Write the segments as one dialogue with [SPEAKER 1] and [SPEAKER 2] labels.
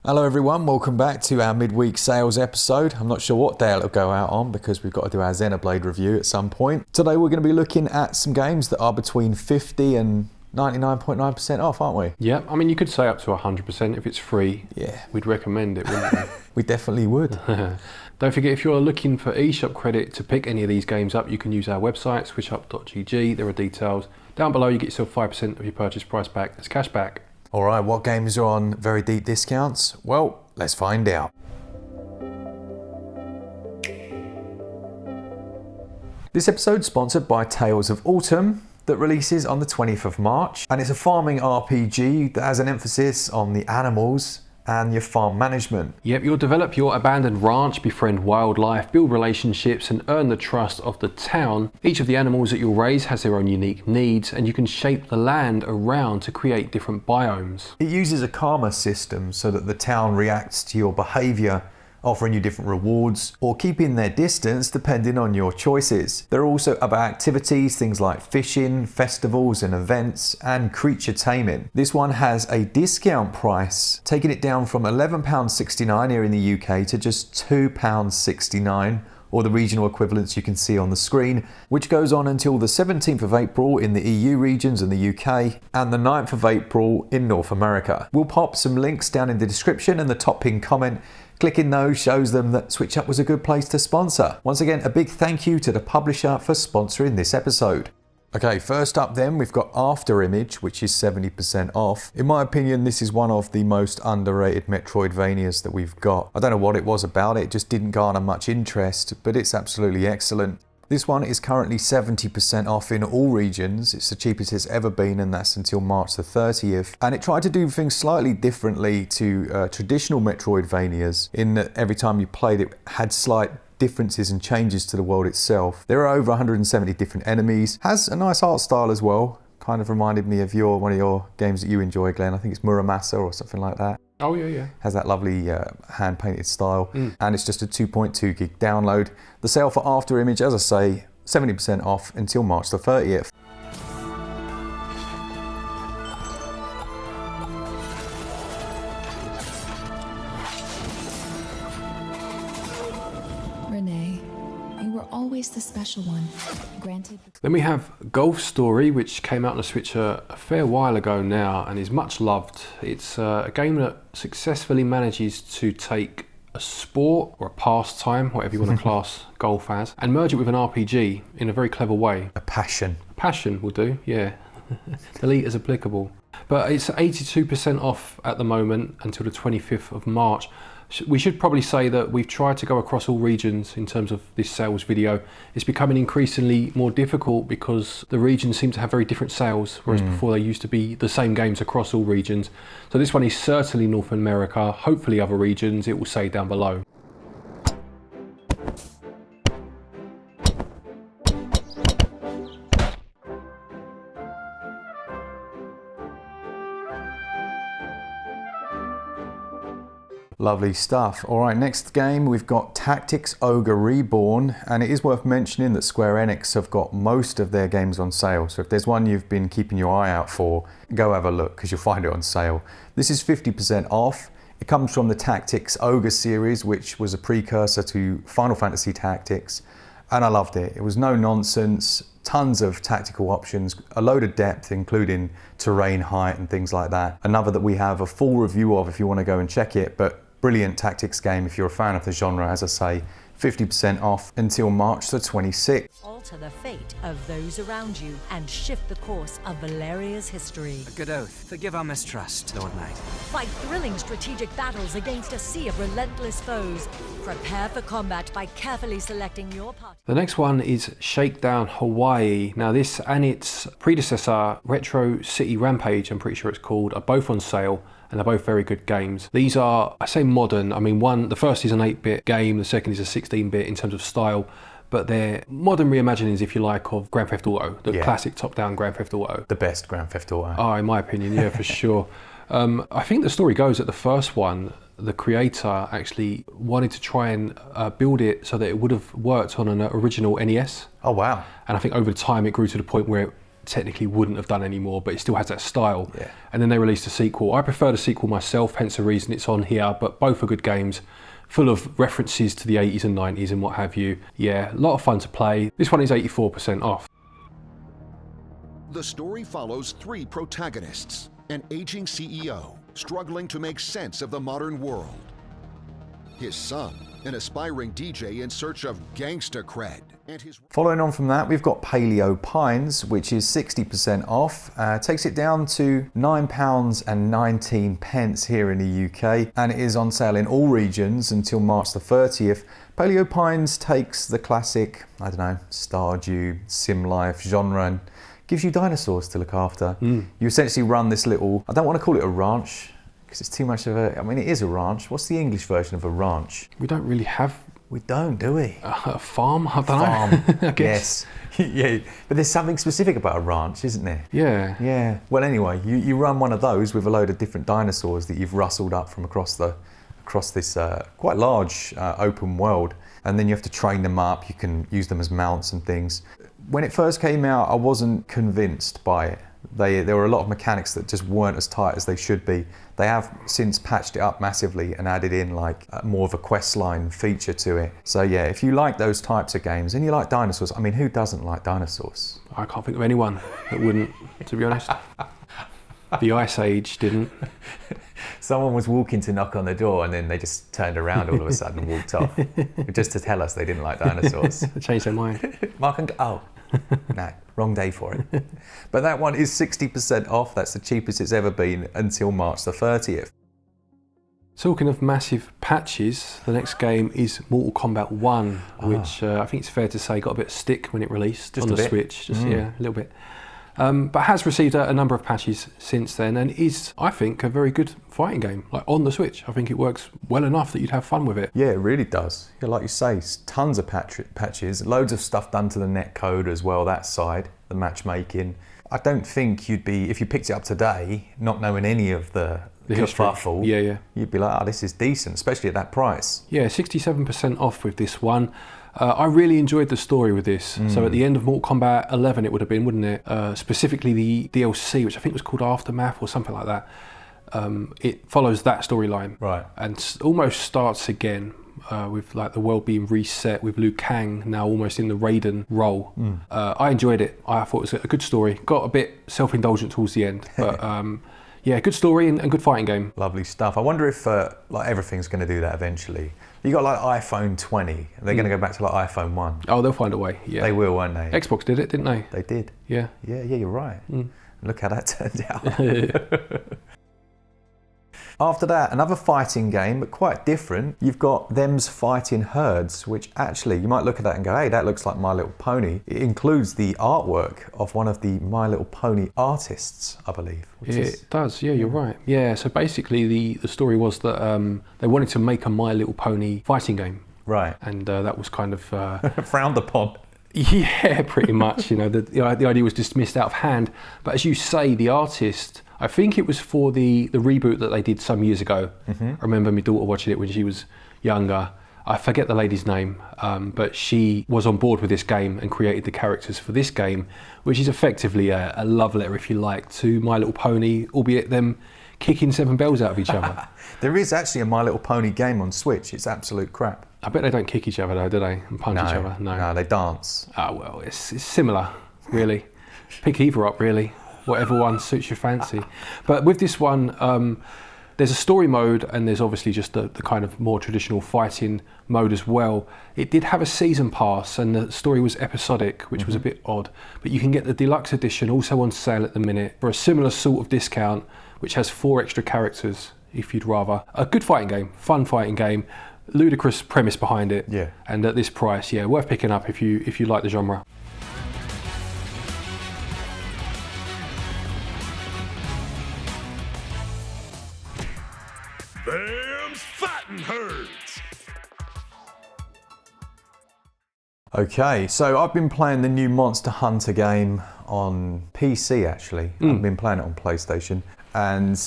[SPEAKER 1] Hello everyone, welcome back to our midweek sales episode. I'm not sure what day it'll go out on because we've got to do our Xenoblade review at some point. Today we're going to be looking at some games that are between 50 and 99.9% off, aren't we?
[SPEAKER 2] Yeah, I mean you could say up to 100% if it's free.
[SPEAKER 1] Yeah.
[SPEAKER 2] We'd recommend it, wouldn't we?
[SPEAKER 1] We definitely would.
[SPEAKER 2] Don't forget, if you're looking for Eshop credit to pick any of these games up, you can use our website, switchup.gg. There are details. Down below you get yourself 5% of your purchase price back as cash back.
[SPEAKER 1] All right, what games are on very deep discounts? Well, let's find out. This episode's sponsored by Tales of Autumn that releases on the 20th of March. And it's a farming RPG that has an emphasis on the animals and your farm management.
[SPEAKER 2] Yep, you'll develop your abandoned ranch, befriend wildlife, build relationships and earn the trust of the town. Each of the animals that you'll raise has their own unique needs and you can shape the land around to create different biomes.
[SPEAKER 1] It uses a karma system so that the town reacts to your behaviour, offering you different rewards or keeping their distance depending on your choices. There are also other activities, things like fishing, festivals and events, and creature taming. This one has a discount price, taking it down from £11.69 here in the UK to just £2.69, or the regional equivalents you can see on the screen, which goes on until the 17th of April in the EU regions and the UK, and the 9th of April in North America. We'll pop some links down in the description and the top pinned comment. Clicking those shows them that SwitchUp was a good place to sponsor. Once again, a big thank you to the publisher for sponsoring this episode. Okay, first up then, we've got Afterimage, which is 70% off. In my opinion, this is one of the most underrated Metroidvanias that we've got. I don't know what it was about it, just didn't garner much interest, but it's absolutely excellent. This one is currently 70% off in all regions. It's the cheapest it's ever been, and that's until March the 30th. And it tried to do things slightly differently to traditional Metroidvanias, in that every time you played it had slight differences and changes to the world itself. There are over 170 different enemies. Has a nice art style as well. Kind of reminded me of one of your games that you enjoy, Glen. I think it's Remaster or something like that.
[SPEAKER 2] Oh yeah.
[SPEAKER 1] Has that lovely hand-painted style. And it's just a 2.2 gig download. The sale for Afterimage, as I say, 70% off until March the 30th.
[SPEAKER 3] Always the special one. Granted.
[SPEAKER 2] Then we have Golf Story, which came out on the Switch a fair while ago now and is much loved. It's a game that successfully manages to take a sport or a pastime, whatever you want to class golf as, and merge it with an RPG in a very clever way.
[SPEAKER 1] A passion.
[SPEAKER 2] Passion will do, yeah. Delete as applicable. But it's 82% off at the moment until the 25th of March. We should probably say that we've tried to go across all regions in terms of this sales video. It's becoming increasingly more difficult because the regions seem to have very different sales, whereas before they used to be the same games across all regions. So this one is certainly North America, hopefully other regions, it will say down below.
[SPEAKER 1] Lovely stuff. All right, next game we've got Tactics Ogre Reborn, and it is worth mentioning that Square Enix have got most of their games on sale. So if there's one you've been keeping your eye out for, go have a look because you'll find it on sale. This is 50% off. It comes from the Tactics Ogre series, which was a precursor to Final Fantasy Tactics, and I loved it. It was no nonsense, tons of tactical options, a load of depth, including terrain, height, and things like that. Another that we have a full review of if you want to go and check it, but brilliant tactics game if you're a fan of the genre, as I say. 50% off until March the 26th.
[SPEAKER 4] Alter the fate of those around you and shift the course of Valeria's history.
[SPEAKER 5] A good oath. Forgive our mistrust, Lord Knight.
[SPEAKER 4] Fight thrilling strategic battles against a sea of relentless foes. Prepare for combat by carefully selecting your party.
[SPEAKER 2] The next one is Shakedown Hawaii. Now this and its predecessor, Retro City Rampage, I'm pretty sure it's called, are both on sale. And they're both very good games. These are, I say modern, I mean the first is an 8-bit game, the second is a 16-bit in terms of style, but they're modern reimaginings, if you like, of Grand Theft Auto, the classic top-down Grand Theft Auto.
[SPEAKER 1] The best Grand Theft Auto.
[SPEAKER 2] Oh, in my opinion, yeah, for sure. I think the story goes that the first one, the creator actually wanted to try and build it so that it would have worked on an original NES.
[SPEAKER 1] Oh, wow.
[SPEAKER 2] And I think over time it grew to the point where technically wouldn't have done anymore, but it still has that style.
[SPEAKER 1] Yeah.
[SPEAKER 2] And then they released a sequel. I prefer the sequel myself, hence the reason it's on here, but both are good games, full of references to the 80s and 90s and what have you. Yeah, a lot of fun to play. This one is 84% off.
[SPEAKER 6] The story follows 3 protagonists, an aging CEO struggling to make sense of the modern world, his son, an aspiring DJ in search of gangsta cred, and his...
[SPEAKER 1] Following on from that, we've got Paleo Pines, which is 60% off. Takes it down to £9.19 here in the UK, and it is on sale in all regions until March the 30th. Paleo Pines takes the classic, I don't know, Stardew, sim life genre and gives you dinosaurs to look after. You essentially run this little, I don't want to call it a ranch, because it's too much of a, I mean, it is a ranch. What's the English version of a ranch?
[SPEAKER 2] We don't really have
[SPEAKER 1] We don't, do we?
[SPEAKER 2] a farm, I don't
[SPEAKER 1] Farm,
[SPEAKER 2] know. I guess.
[SPEAKER 1] yes. Yeah, but there's something specific about a ranch, isn't there?
[SPEAKER 2] Yeah.
[SPEAKER 1] Yeah. Well, anyway, you run one of those with a load of different dinosaurs that you've rustled up from across this quite large open world, and then you have to train them up. You can use them as mounts and things. When it first came out, I wasn't convinced by it. There were a lot of mechanics that just weren't as tight as they should be. They have since patched it up massively and added in like more of a quest line feature to it. So yeah, if you like those types of games and you like dinosaurs, I mean, who doesn't like dinosaurs?
[SPEAKER 2] I can't think of anyone that wouldn't, to be honest. The Ice Age didn't.
[SPEAKER 1] Someone was walking to knock on the door and then they just turned around all of a sudden and walked off, just to tell us they didn't like dinosaurs.
[SPEAKER 2] They changed their mind.
[SPEAKER 1] Mark and oh, no, wrong day for it. But that one is 60% off. That's the cheapest it's ever been until March the 30th.
[SPEAKER 2] Talking of massive patches, the next game is Mortal Kombat 1, which I think it's fair to say got a bit of stick when it released
[SPEAKER 1] Just
[SPEAKER 2] on
[SPEAKER 1] a
[SPEAKER 2] the
[SPEAKER 1] bit.
[SPEAKER 2] Switch. Yeah, a little bit. But has received a number of patches since then, and is, I think, a very good fighting game. Like on the Switch, I think it works well enough that you'd have fun with it.
[SPEAKER 1] Yeah, it really does. Yeah, like you say, tons of patches, loads of stuff done to the netcode as well, that side, the matchmaking. I don't think you'd be, if you picked it up today, not knowing any of the
[SPEAKER 2] history.
[SPEAKER 1] kerfuffle,
[SPEAKER 2] Yeah.
[SPEAKER 1] you'd be like, oh, this is decent, especially at that price.
[SPEAKER 2] Yeah, 67% off with this one. I really enjoyed the story with this. So at the end of Mortal Kombat 11 it would have been, wouldn't it? Specifically the DLC, which I think was called Aftermath or something like that. It follows that storyline.
[SPEAKER 1] Right.
[SPEAKER 2] And almost starts again with like the world being reset with Liu Kang now almost in the Raiden role. I enjoyed it. I thought it was a good story. Got a bit self-indulgent towards the end. But yeah, good story and good fighting game.
[SPEAKER 1] Lovely stuff. I wonder if like everything's going to do that eventually. You got like iPhone 20. They're going to go back to like iPhone 1.
[SPEAKER 2] Oh, they'll find a way. Yeah,
[SPEAKER 1] They will, won't they?
[SPEAKER 2] Xbox did it, didn't they?
[SPEAKER 1] They did.
[SPEAKER 2] Yeah.
[SPEAKER 1] Yeah, you're right. Look how that turned out. After that, another fighting game, but quite different. You've got Them's Fighting Herds, which actually, you might look at that and go, hey, that looks like My Little Pony. It includes the artwork of one of the My Little Pony artists, I believe.
[SPEAKER 2] It does, yeah, you're right. Yeah, so basically the story was that they wanted to make a My Little Pony fighting game.
[SPEAKER 1] Right.
[SPEAKER 2] And that was kind of...
[SPEAKER 1] frowned upon.
[SPEAKER 2] Yeah, pretty much. The idea was dismissed out of hand. But as you say, the artist, I think it was for the reboot that they did some years ago. I remember my daughter watching it when she was younger. I forget the lady's name, but she was on board with this game and created the characters for this game, which is effectively a love letter, if you like, to My Little Pony, albeit them kicking 7 bells out of each other.
[SPEAKER 1] There is actually a My Little Pony game on Switch. It's absolute crap.
[SPEAKER 2] I bet they don't kick each other though, do they? And punch each other?
[SPEAKER 1] No, they dance.
[SPEAKER 2] Ah, well, it's similar, really. Pick either up, really. Whatever one suits your fancy. But with this one, there's a story mode and there's obviously just the kind of more traditional fighting mode as well. It did have a season pass and the story was episodic, which was a bit odd. But you can get the deluxe edition also on sale at the minute for a similar sort of discount, which has 4 extra characters, if you'd rather. A good fighting game, fun fighting game, ludicrous premise behind it.
[SPEAKER 1] Yeah.
[SPEAKER 2] And at this price, yeah, worth picking up if you like the genre.
[SPEAKER 6] Them's Fightin' Herds.
[SPEAKER 1] Okay, so I've been playing the new Monster Hunter game on PC actually. I've been playing it on PlayStation, and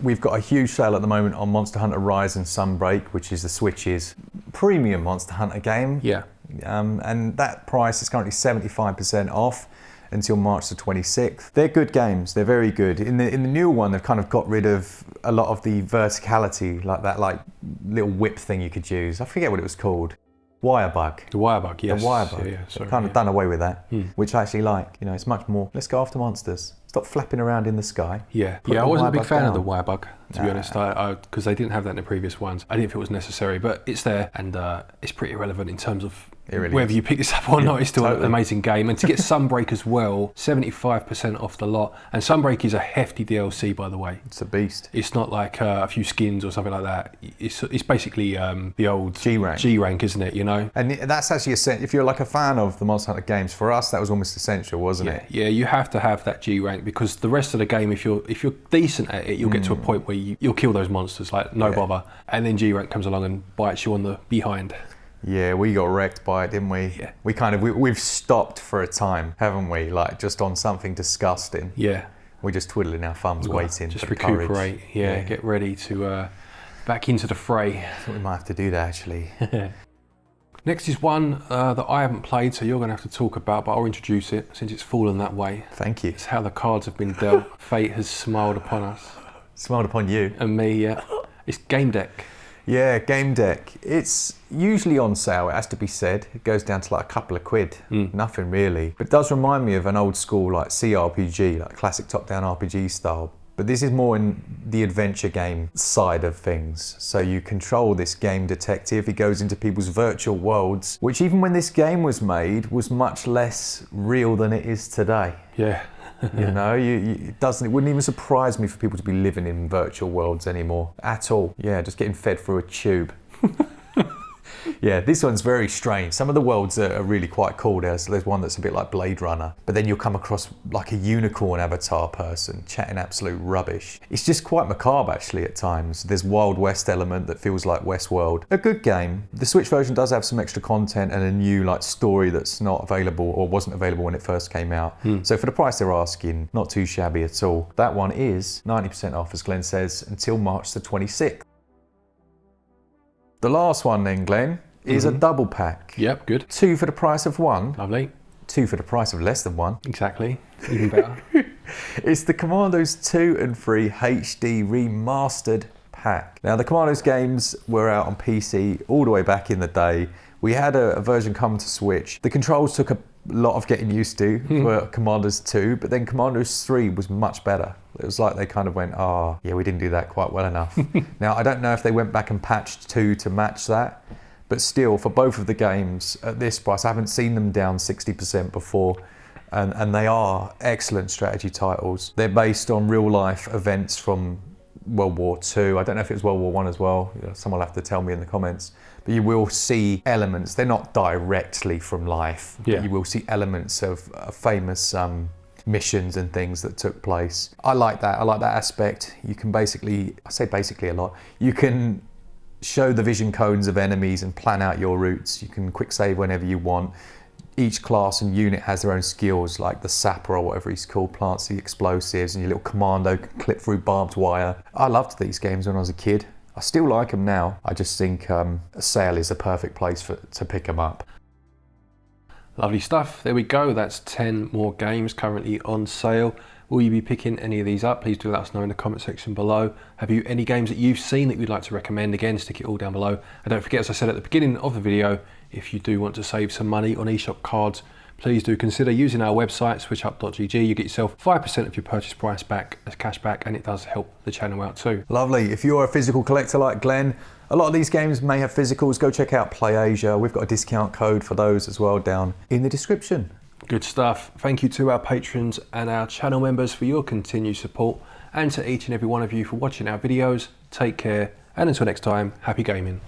[SPEAKER 1] we've got a huge sale at the moment on Monster Hunter Rise and Sunbreak, which is the Switch's premium Monster Hunter game.
[SPEAKER 2] Yeah.
[SPEAKER 1] And that price is currently 75% off. until March the 26th. They're good games, they're very good. In the new one, they've kind of got rid of a lot of the verticality, like that little whip thing you could use. I forget what it was called. Wire bug.
[SPEAKER 2] The wire bug, yes.
[SPEAKER 1] The wire bug.
[SPEAKER 2] Yeah, sorry,
[SPEAKER 1] kind of done away with that, which I actually like. You know, it's much more, let's go after monsters. Stop flapping around in the sky.
[SPEAKER 2] Yeah,
[SPEAKER 1] Put
[SPEAKER 2] I
[SPEAKER 1] the
[SPEAKER 2] wasn't a
[SPEAKER 1] wire
[SPEAKER 2] big
[SPEAKER 1] bug
[SPEAKER 2] fan
[SPEAKER 1] down.
[SPEAKER 2] of the wire bug, to be honest, because they didn't have that in the previous ones. I didn't feel it was necessary, but it's there, and it's pretty relevant in terms of
[SPEAKER 1] really
[SPEAKER 2] whether
[SPEAKER 1] is.
[SPEAKER 2] you pick this up or not. It's still
[SPEAKER 1] totally.
[SPEAKER 2] an amazing game. And to get Sunbreak as well, 75% off the lot. And Sunbreak is a hefty DLC, by the way.
[SPEAKER 1] It's a beast.
[SPEAKER 2] It's not like a few skins or something like that. It's basically the old G-rank, isn't it, you know?
[SPEAKER 1] And that's actually essential. If you're like a fan of the Monster Hunter games, for us that was almost essential, wasn't it?
[SPEAKER 2] Yeah, you have to have that G-rank, because the rest of the game, if you're decent at it, you'll get to a point where you'll kill those monsters, like no bother. And then G-rank comes along and bites you on the behind.
[SPEAKER 1] Yeah, we got wrecked by it, didn't we?
[SPEAKER 2] Yeah.
[SPEAKER 1] We've stopped for a time, haven't we? Like just on something disgusting.
[SPEAKER 2] Yeah.
[SPEAKER 1] We're just twiddling our thumbs, waiting
[SPEAKER 2] just
[SPEAKER 1] for the courage.
[SPEAKER 2] recuperate. Yeah, get ready to back into the fray.
[SPEAKER 1] I think we might have to do that actually.
[SPEAKER 2] Next is one that I haven't played, so you're going to have to talk about, but I'll introduce it since it's fallen that way.
[SPEAKER 1] Thank you.
[SPEAKER 2] It's how the cards have been dealt. Fate has smiled upon us.
[SPEAKER 1] Smiled upon you.
[SPEAKER 2] And me, yeah. It's Gamedec.
[SPEAKER 1] Yeah, Gamedec. It's usually on sale, it has to be said. It goes down to like a couple of quid. Nothing really. But it does remind me of an old school like CRPG, like classic top-down RPG style. But this is more in the adventure game side of things. So you control this game detective. He goes into people's virtual worlds, which even when this game was made, was much less real than it is today.
[SPEAKER 2] Yeah.
[SPEAKER 1] You know, it wouldn't even surprise me for people to be living in virtual worlds anymore at all. Yeah, just getting fed through a tube. Yeah, this one's very strange. Some of the worlds are really quite cool. There's one that's a bit like Blade Runner, but then you'll come across like a unicorn avatar person chatting absolute rubbish. It's just quite macabre actually at times. There's Wild West element that feels like Westworld. A good game. The Switch version does have some extra content and a new like story that's not available or wasn't available when it first came out. So for the price they're asking, not too shabby at all. That one is 90% off, as Glenn says, until March the 26th. The last one then, Glenn, is a double pack.
[SPEAKER 2] Yep, good.
[SPEAKER 1] 2 for the price of 1.
[SPEAKER 2] Lovely.
[SPEAKER 1] 2 for the price of less than 1.
[SPEAKER 2] Exactly. Even better.
[SPEAKER 1] It's the Commandos 2 and 3 HD Remastered pack. Now the Commandos games were out on PC all the way back in the day. We had a version come to Switch. The controls took a lot of getting used to for Commandos 2, but then Commandos 3 was much better. It was like they kind of went, yeah, we didn't do that quite well enough. Now, I don't know if they went back and patched 2 to match that, but still, for both of the games at this price, I haven't seen them down 60% before, and they are excellent strategy titles. They're based on real-life events from World War II. I don't know if it was World War I as well. Someone will have to tell me in the comments. But you will see elements. They're not directly from life.
[SPEAKER 2] Yeah.
[SPEAKER 1] But you will see elements of famous missions and things that took place. I like that. I like that aspect. You can basically, I say basically a lot, you can show the vision codes of enemies and plan out your routes. You can quick save whenever you want. Each class and unit has their own skills, like the sapper or whatever he's called, plants the explosives, and your little commando can clip through barbed wire. I loved these games when I was a kid. I still like them now. I just think a sale is the perfect place to pick them up.
[SPEAKER 2] Lovely stuff. There we go. That's 10 more games currently on sale. Will you be picking any of these up? Please do let us know in the comment section below. Have you any games that you've seen that you'd like to recommend? Again, stick it all down below. And don't forget, as I said at the beginning of the video, if you do want to save some money on Eshop cards, please do consider using our website, switchup.gg. You get yourself 5% of your purchase price back as cash back, and it does help the channel out too.
[SPEAKER 1] Lovely. If you're a physical collector like Glenn, a lot of these games may have physicals. Go check out Play Asia. We've got a discount code for those as well down in the description.
[SPEAKER 2] Good stuff. Thank you to our patrons and our channel members for your continued support, and to each and every one of you for watching our videos. Take care, and until next time, happy gaming.